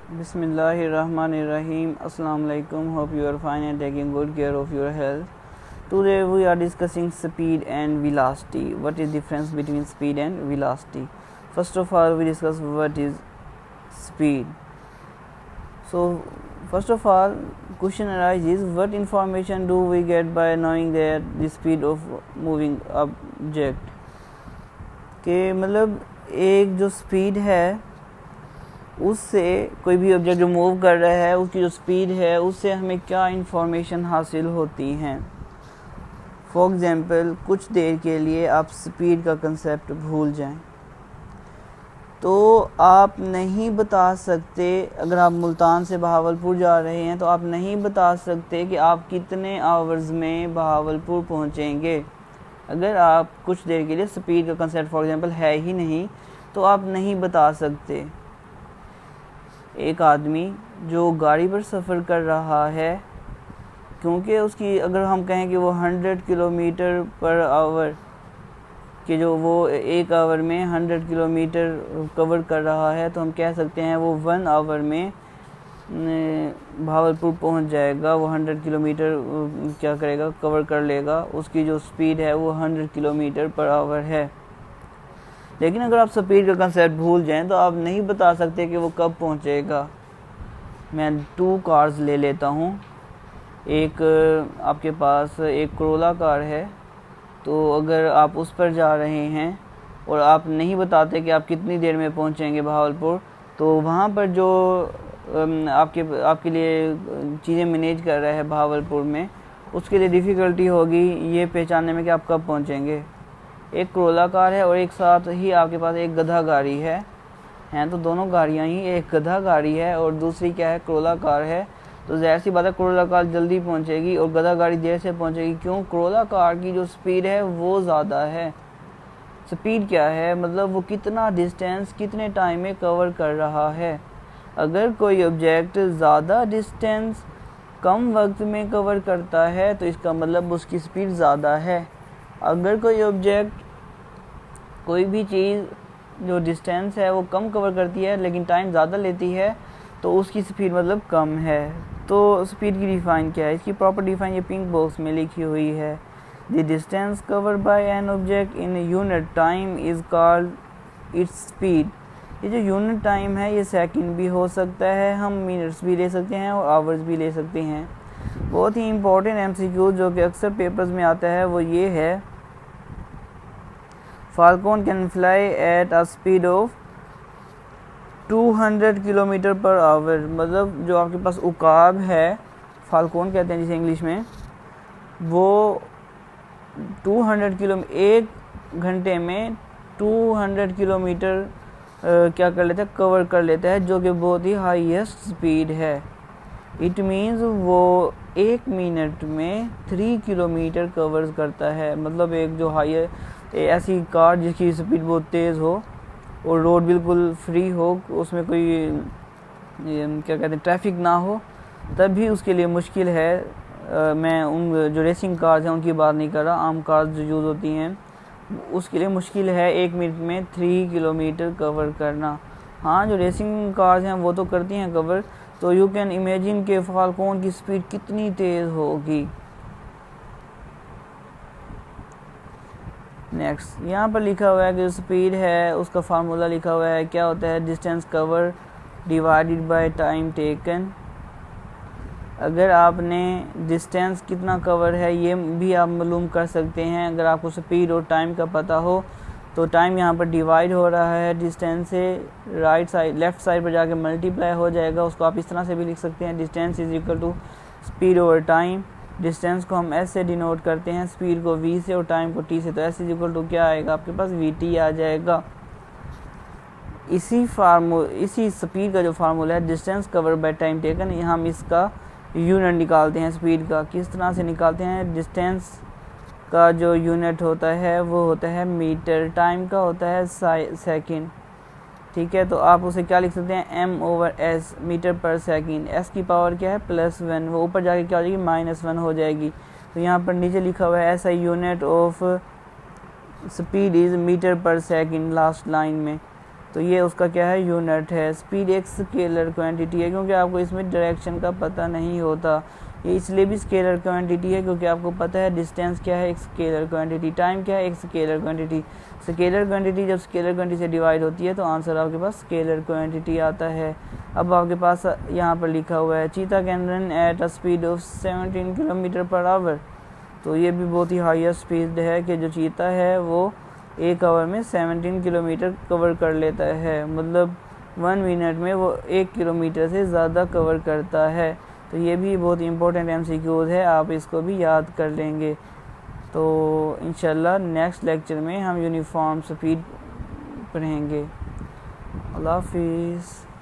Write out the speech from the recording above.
Bismillahirrahmanirrahim. Assalamu alaikum. Hope you are fine and taking good care of your health. Today we are discussing speed and velocity. What is difference between speed and velocity? First of all, we discuss what is speed. So first of all, question arises, what information do we get by knowing that the speed of moving object? कि मतलब एक जो speed है उससे कोई भी object जो move कर रहा है उसकी जो स्पीड है उससे हमें क्या इंफॉर्मेशन हासिल होती हैं। फॉर एग्ज़ाम्पल, कुछ देर के लिए आप स्पीड का कंसेप्ट भूल जाएं तो आप नहीं बता सकते, अगर आप मुल्तान से बहावलपुर जा रहे हैं तो आप नहीं बता सकते कि आप कितने आवर्स में बहावलपुर पहुंचेंगे। अगर आप कुछ देर के लिए स्पीड का कंसेप्ट फॉर एग्ज़ाम्पल है ही नहीं तो आप नहीं बता सकते। एक आदमी जो गाड़ी पर सफ़र कर रहा है, क्योंकि उसकी अगर हम कहें कि वो 100 किलोमीटर पर आवर कि जो वो एक आवर में 100 किलोमीटर कवर कर रहा है तो हम कह सकते हैं वो 1 आवर में भावलपुर पहुंच जाएगा। वो 100 किलोमीटर क्या करेगा, कवर कर लेगा। उसकी जो स्पीड है वो 100 किलोमीटर पर आवर है। लेकिन अगर आप स्पीड का कंसेप्ट भूल जाएं तो आप नहीं बता सकते कि वो कब पहुंचेगा। मैं 2 कार्स ले लेता हूं। एक आपके पास एक करोला कार है, तो अगर आप उस पर जा रहे हैं और आप नहीं बताते कि आप कितनी देर में पहुंचेंगे भावलपुर, तो वहां पर जो आपके लिए चीज़ें मैनेज कर रहा है भावलपुर में, उसके लिए डिफ़िकल्टी होगी ये पहचानने में कि आप कब पहुंचेंगे। एक करोला कार है और एक साथ ही आपके पास एक गधा गाड़ी है तो दोनों गाड़ियां ही, एक गधा गाड़ी है और दूसरी क्या है, करोला कार है। तो ज़ाहिर सी बात है करोला कार जल्दी पहुंचेगी और गधा गाड़ी देर से पहुंचेगी। क्यों? करोला कार की जो स्पीड है वो ज़्यादा है। स्पीड क्या है, मतलब वो कितना डिस्टेंस कितने टाइम में कवर कर रहा है। अगर कोई ऑब्जेक्ट ज़्यादा डिस्टेंस कम वक्त में कवर करता है तो इसका मतलब उसकी स्पीड ज़्यादा है। अगर कोई ऑब्जेक्ट, कोई भी चीज़ जो डिस्टेंस है वो कम कवर करती है लेकिन टाइम ज़्यादा लेती है तो उसकी स्पीड मतलब कम है। तो स्पीड की डिफ़ाइन क्या है, इसकी प्रॉपर डिफ़ाइन ये पिंक बॉक्स में लिखी हुई है। The distance cover by an object in unit time is called its speed. ये जो यूनिट टाइम है ये सेकंड भी हो सकता है, हम मिनट्स भी ले सकते हैं और आवर्स भी ले सकते हैं। बहुत ही इम्पोर्टेंट MCQ जो कि अक्सर पेपर्स में आता है वो ये है, falcon can fly at a speed of 200 kilometre per hour. मतलब जो आपके पास उकाब है, फाल्कन कहते हैं जिसे इंग्लिश में, वो 200 किलोमीटर, 1 घंटे में 200 किलोमीटर क्या कर लेता है, कवर कर लेता है, जो कि बहुत ही हाईएस्ट स्पीड है। इट मीन्स वो 1 मिनट में 3 किलोमीटर कवर करता है। मतलब एक जो हाई ऐसी कार जिसकी स्पीड बहुत तेज़ हो और रोड बिल्कुल फ्री हो, उसमें कोई क्या कहते हैं ट्रैफिक ना हो, तब भी उसके लिए मुश्किल है। मैं उन जो रेसिंग कार्स हैं उनकी बात नहीं कर रहा, आम कार्स जो यूज़ होती हैं उसके लिए मुश्किल है 1 मिनट में 3 किलोमीटर कवर करना। हाँ, जो रेसिंग कार्स हैं वो तो करती हैं कवर। तो यू कैन इमेजिन के फाल्कन की स्पीड कितनी तेज़ होगी। नेक्स्ट यहाँ पर लिखा हुआ है कि जो स्पीड है उसका फार्मूला लिखा हुआ है, क्या होता है, distance cover divided by time taken. अगर आपने डिस्टेंस कितना कवर है ये भी आप मालूम कर सकते हैं। अगर आपको स्पीड और टाइम का पता हो तो टाइम यहाँ पर डिवाइड हो रहा है डिस्टेंस से, राइट साइड लेफ़्ट साइड पर जाके मल्टीप्लाई हो जाएगा। उसको आप इस तरह से भी लिख सकते हैं, distance is equal to speed over time. Distance को हम S से डिनोट करते हैं, स्पीड को V से और टाइम को T से। तो S इज इक्वल टू क्या आएगा आपके पास, VT आ जाएगा। इसी स्पीड का जो फार्मूला है distance cover by time taken, हम इसका यूनिट निकालते हैं स्पीड का। किस तरह से निकालते हैं, डिस्टेंस का जो यूनिट होता है वो होता है मीटर, टाइम का होता है सेकंड। ठीक है, तो आप उसे क्या लिख सकते हैं, M/S, metre per second. S की पावर क्या है, +1, वो ऊपर जाके क्या हो जाएगी, -1 हो जाएगी। तो यहाँ पर नीचे लिखा हुआ है SI unit of speed is metre per second last line में। तो ये उसका क्या है, यूनिट है। स्पीड एक स्केलर क्वांटिटी है, क्योंकि आपको इसमें डायरेक्शन का पता नहीं होता, ये इसलिए भी स्केलर क्वांटिटी है क्योंकि आपको पता है डिस्टेंस क्या है, एक स्केलर क्वांटिटी, टाइम क्या है, एक स्केलर क्वांटिटी। स्केलर क्वांटिटी जब स्केलर क्वांटिटी से डिवाइड होती है तो आंसर आपके पास स्केलर क्वांटिटी आता है। अब आपके पास यहाँ पर लिखा हुआ है चीता can run at a speed of 17 kilometre per hour. तो ये भी बहुत ही हाईएस्ट स्पीड है कि जो चीता है वो 1 आवर में 17 किलोमीटर कवर कर लेता है, मतलब 1 मिनट में वो 1 किलोमीटर से ज़्यादा कवर करता है। तो ये भी बहुत इंपॉर्टेंट MCQs है, आप इसको भी याद कर लेंगे। तो इंशाल्लाह नेक्स्ट लेक्चर में हम यूनिफॉर्म स्पीड पढ़ेंगे। अल्लाह हाफिज़।